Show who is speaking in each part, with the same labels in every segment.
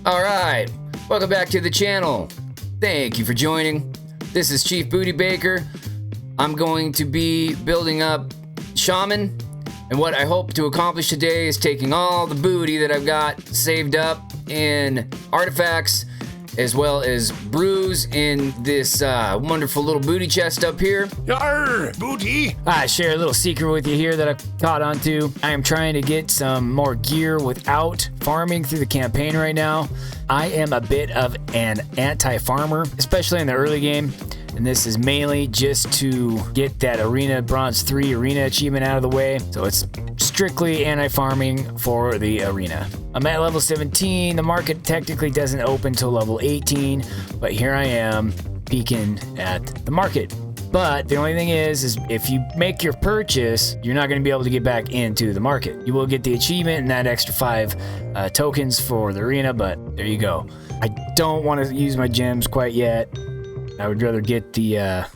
Speaker 1: Alright, welcome back to the channel. Thank you for joining. This is Chief Booty Baker. I'm going to be building up Shaman, and what I hope to accomplish today is taking all the booty that I've got saved up in artifacts, as well as brews in this wonderful little booty chest up here.
Speaker 2: Yarr, booty!
Speaker 3: I share a little secret with you here that I've caught on to. I am trying to get some more gear without farming through the campaign right now. I am a bit of an anti-farmer, especially in the early game. And this is mainly just to get that Arena Bronze 3 Arena achievement out of the way. So it's strictly anti-farming for the Arena. I'm at level 17. The market technically doesn't open till level 18, but here I am peeking at the market. But the only thing is if you make your purchase, you're not going to be able to get back into the market. You will get the achievement and that extra 5 tokens for the Arena, but there you go. I don't want to use my gems quite yet. I would rather get the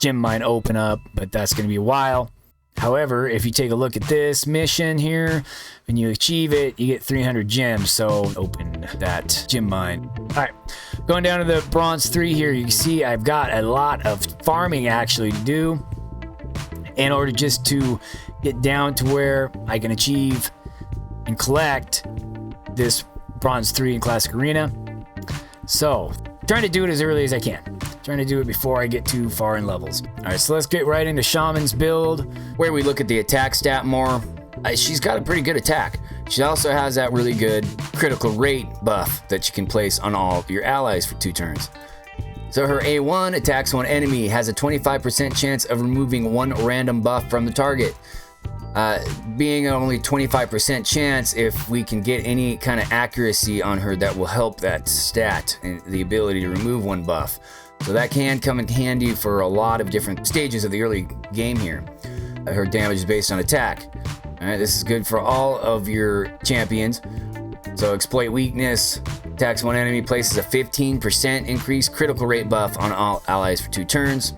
Speaker 3: gem mine open up, but that's going to be a while. However, if you take a look at this mission here, when you achieve it, you get 300 gems. So open that gem mine. All right, going down to the bronze 3 here, you can see I've got a lot of farming actually to do in order just to get down to where I can achieve and collect this bronze 3 in Classic Arena. So trying to do it as early as I can. Trying to do it before I get too far in levels. All right, so let's get right into Shaman's build,
Speaker 1: where we look at the attack stat more. She's got a pretty good attack. She also has that really good critical rate buff that you can place on all your allies for 2 turns. So her A1 attacks one enemy, has a 25% chance of removing 1 random buff from the target. Being only 25% chance, if we can get any kind of accuracy on her, that will help that stat and the ability to remove 1 buff. So that can come in handy for a lot of different stages of the early game here. Her damage is based on attack. Alright, this is good for all of your champions. So exploit weakness, attacks one enemy, places a 15% increased critical rate buff on all allies for 2 turns.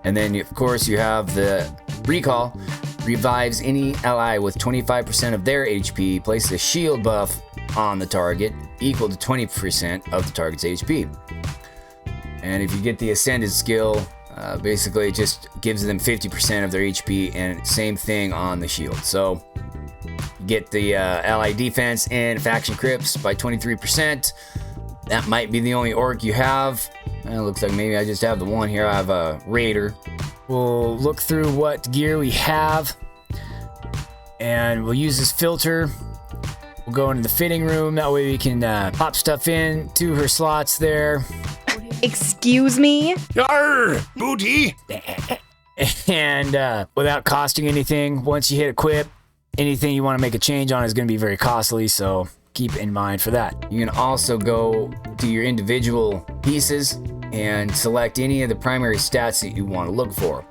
Speaker 1: And then of course you have the recall, revives any ally with 25% of their HP, places a shield buff on the target equal to 20% of the target's HP. And if you get the Ascended skill, basically it just gives them 50% of their HP, and same thing on the shield. So you get the ally defense and faction crips by 23%. That might be the only orc you have. It looks like maybe I just have the one here. I have a raider.
Speaker 3: we'll look through what gear we have, and we'll use this filter. We'll go into the fitting room. That way we can pop stuff in to her slots there.
Speaker 4: Excuse me?
Speaker 2: Yarr, booty!
Speaker 3: And without costing anything, once you hit equip, anything you want to make a change on is going to be very costly, so keep in mind for that.
Speaker 1: You can also go to your individual pieces and select any of the primary stats that you want to look for.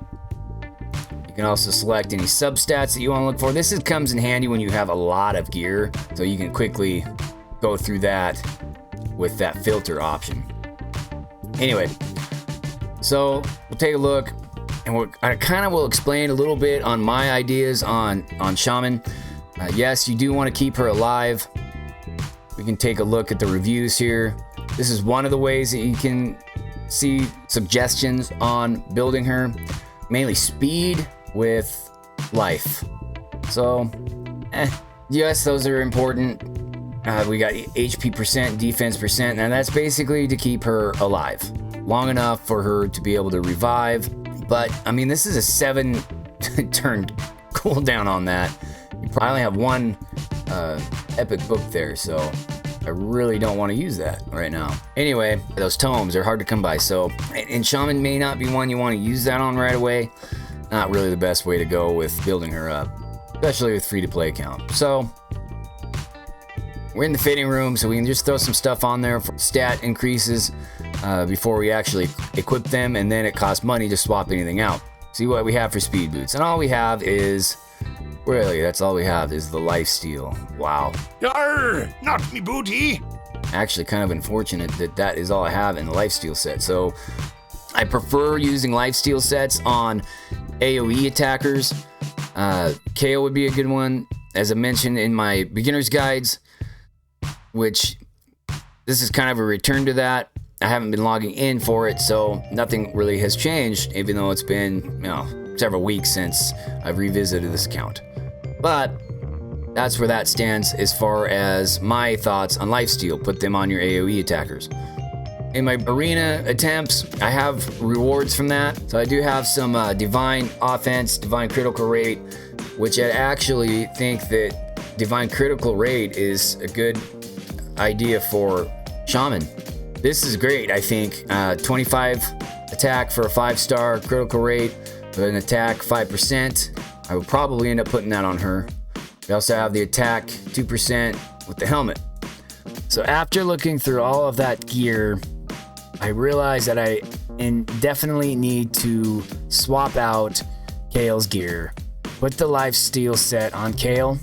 Speaker 1: You can also select any substats that you want to look for. This comes in handy when you have a lot of gear, so you can quickly go through that with that filter option. Anyway, so we'll take a look, and I kind of will explain a little bit on my ideas on Shaman. Yes, you do want to keep her alive. We can take a look at the reviews here. This is one of the ways that you can see suggestions on building her. Mainly speed with life. So, yes, those are important. We got HP percent, defense percent, and that's basically to keep her alive long enough for her to be able to revive. But I mean, this is a 7 turn cooldown on that. You probably have one epic book there, so I really don't want to use that right now. Anyway, those tomes are hard to come by, so, and Shaman may not be one you want to use that on right away. Not really the best way to go with building her up, especially with free-to-play account. So we're in the fitting room, so we can just throw some stuff on there for stat increases before we actually equip them, and then it costs money to swap anything out. See what we have for speed boots, and all we have is, really, that's all we have is the lifesteal. Wow.
Speaker 2: Yarr, not me booty.
Speaker 1: Actually, kind of unfortunate that that is all I have in the lifesteal set. So I prefer using lifesteal sets on AoE attackers. KO would be a good one, as I mentioned in my beginner's guides, which This is kind of a return to that. I haven't been logging in for it, so nothing really has changed, even though it's been, several weeks since I've revisited this account. But that's where that stands as far as my thoughts on lifesteal. Put them on your AoE attackers. In my arena attempts, I have rewards from that. So I do have some divine offense, divine critical rate, which I actually think that divine critical rate is a good idea for Shaman. This is great, I think. 25 attack for a 5-star critical rate with an attack 5%. I would probably end up putting that on her. We also have the attack 2% with the helmet.
Speaker 3: So after looking through all of that gear, I realized that I definitely need to swap out Kale's gear. Put the lifesteal set on Kale.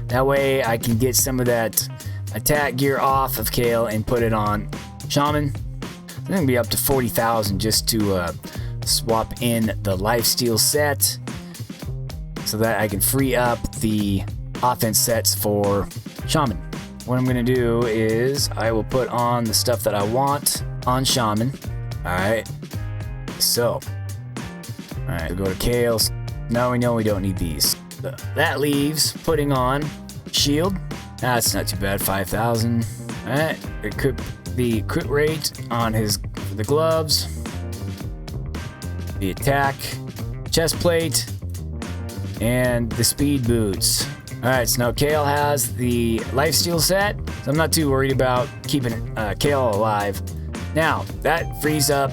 Speaker 3: That way I can get some of that attack gear off of Kale and put it on Shaman. It's gonna be up to 40,000 just to swap in the lifesteal set so that I can free up the offense sets for Shaman. What I'm gonna do is I will put on the stuff that I want on Shaman. Alright, so we'll go to Kale's. Now we know we don't need these. So that leaves putting on shield. That's not too bad, 5,000. Alright, the crit rate on the gloves, the attack, chest plate, and the speed boots. Alright, so now Kale has the lifesteal set, so I'm not too worried about keeping Kale alive. Now, that frees up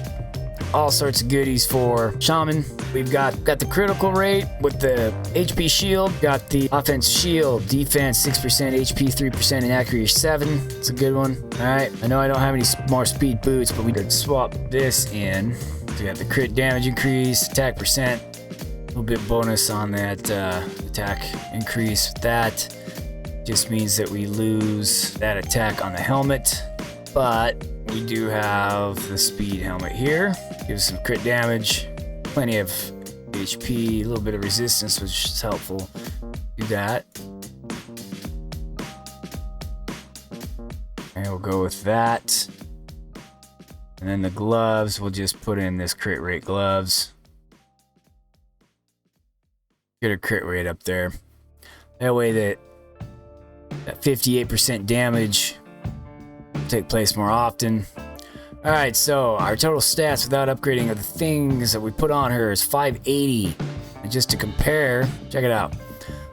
Speaker 3: all sorts of goodies for Shaman. We've got the critical rate with the HP shield, got the offense shield, defense 6%, HP 3%, and accuracy 7. It's a good one. Alright, I know I don't have any more speed boots, but we could swap this in. So we got the crit damage increase, attack percent, a little bit bonus on that attack increase. That just means that we lose that attack on the helmet, but we do have the speed helmet here. Gives some crit damage, plenty of HP, a little bit of resistance, which is helpful. Do that. And we'll go with that. And then the gloves, we'll just put in this crit rate gloves. Get a crit rate up there. That way that 58% damage will take place more often. Alright, so our total stats without upgrading of the things that we put on her is 580. And just to compare, check it out.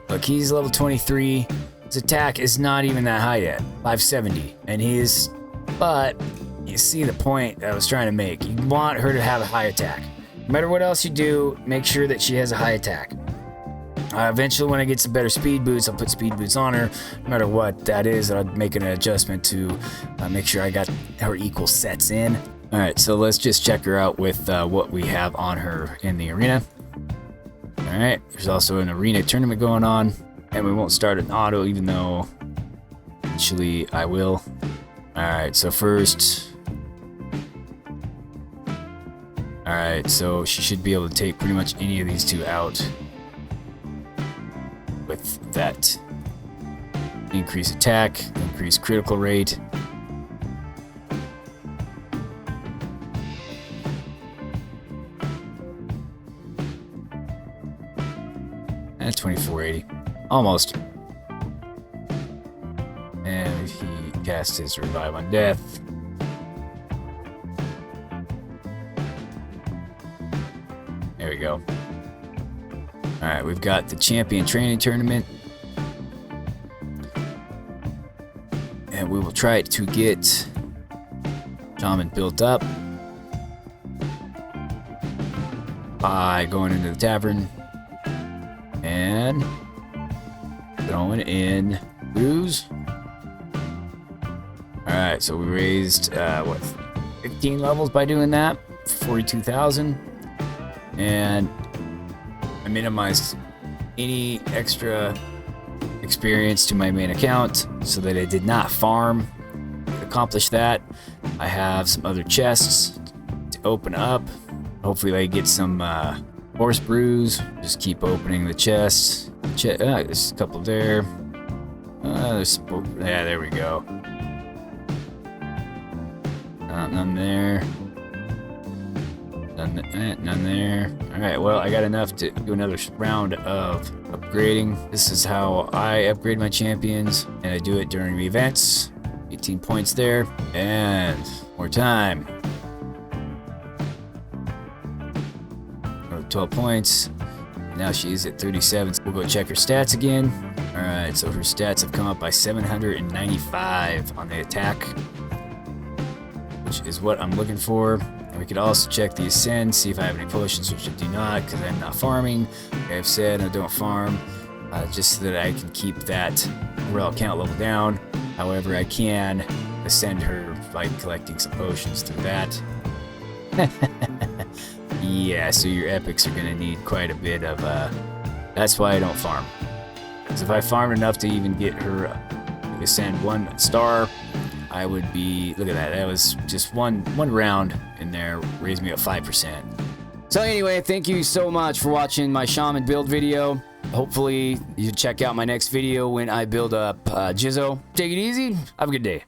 Speaker 3: Look, he's level 23. His attack is not even that high yet, 570. And but you see the point that I was trying to make. You want her to have a high attack. No matter what else you do, make sure that she has a high attack. Eventually, when I get some better speed boots, I'll put speed boots on her. No matter what that is, I'll make an adjustment to make sure I got her equal sets in. Alright, so let's just check her out with what we have on her in the arena. Alright, there's also an arena tournament going on, and we won't start an auto, even though eventually I will. Alright, so first... Alright, so she should be able to take pretty much any of these two out with that increase attack, increase critical rate. And 2480. Almost. And he cast his revive on death. There we go. Alright, we've got the champion training tournament. And we will try to get Shaman built up by going into the tavern and throwing in booze. Alright, so we raised 15 levels by doing that, 42,000. And I minimized any extra experience to my main account so that I did not farm. To accomplish that, I have some other chests to open up. Hopefully I get some horse brews. Just keep opening the chests. There's a couple there. Yeah, there we go. None there. None there. Alright, well, I got enough to do another round of upgrading. This is how I upgrade my champions, and I do it during events. 18 points there, and more time. 12 points. Now she's at 37. We'll go check her stats again. Alright, so her stats have come up by 795 on the attack, which is what I'm looking for. And we could also check the ascend, see if I have any potions, which I do not, because I'm not farming. Like I've said, I don't farm, just so that I can keep that morale count level down. However, I can ascend her by collecting some potions through that. Yeah, so your epics are going to need quite a bit of, that's why I don't farm. Because if I farmed enough to even get her ascend 1 star, I would be, look at that, that was just one round in there, raised me up 5%. So anyway, thank you so much for watching my Shaman build video. Hopefully you check out my next video when I build up Jizzo. Take it easy, have a good day.